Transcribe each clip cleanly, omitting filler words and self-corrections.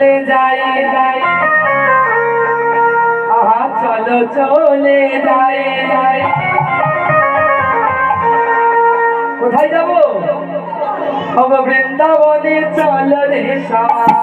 চলে যাই আহা চলো চলে যাই কোথায় যাবো বৃন্দাবনে চলো রে সবাই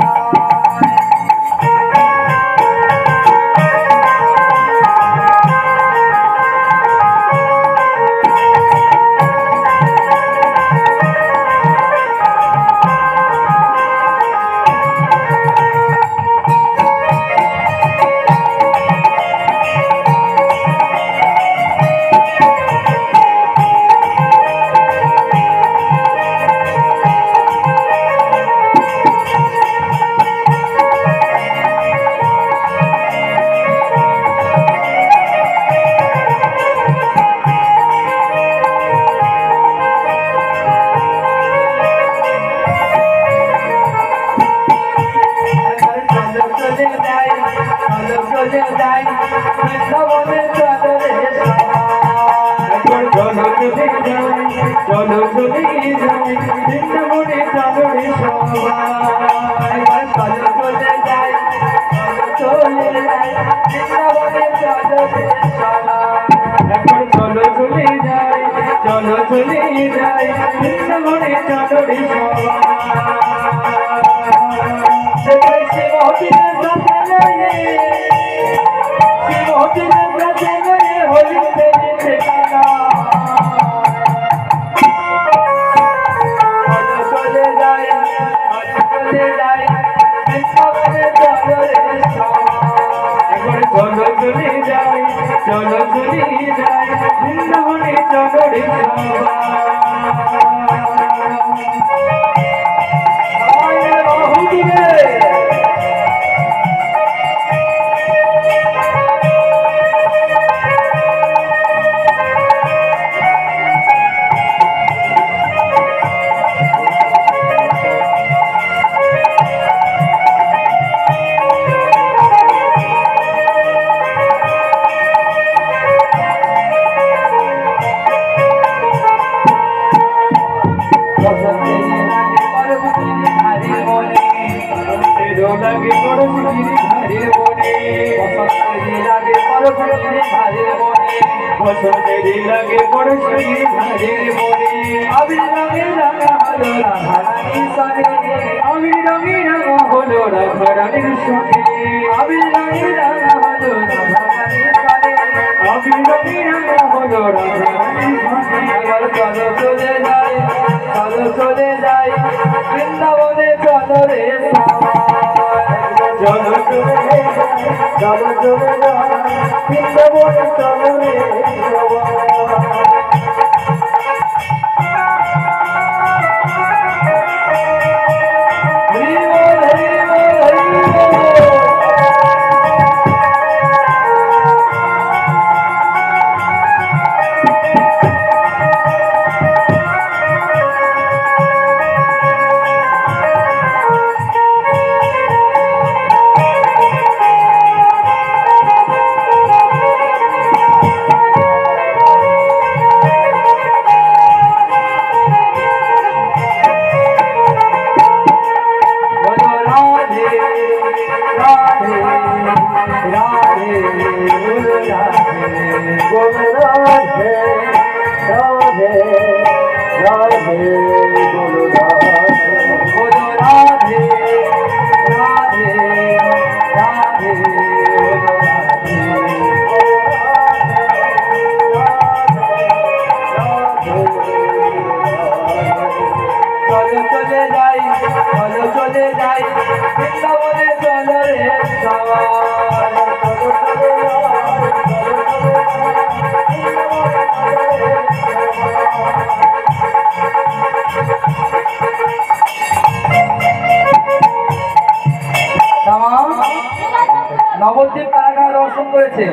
নবদ্বীপ কারাগার দর্শন করেছে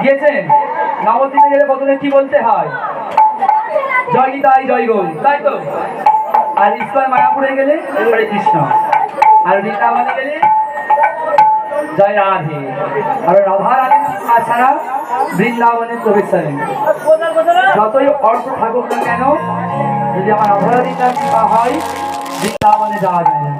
গিয়েছেন নবদ্বীপে গেলে প্রথমে কি বলতে হয় জয় নিতাই জয় গৌর তাই তো আর ইস্কন মায়াপুরে গেলে হরে কৃষ্ণ আর বৃন্দাবনে গেলে জয় রাধে আর রাধা রানী ছাড়া বৃন্দাবনে প্রবেশ করেন যতই অর্থ থাকুক না কেন যদি আমার রাধা রানীর নাম হয় বৃন্দাবনে যাওয়া যায় না।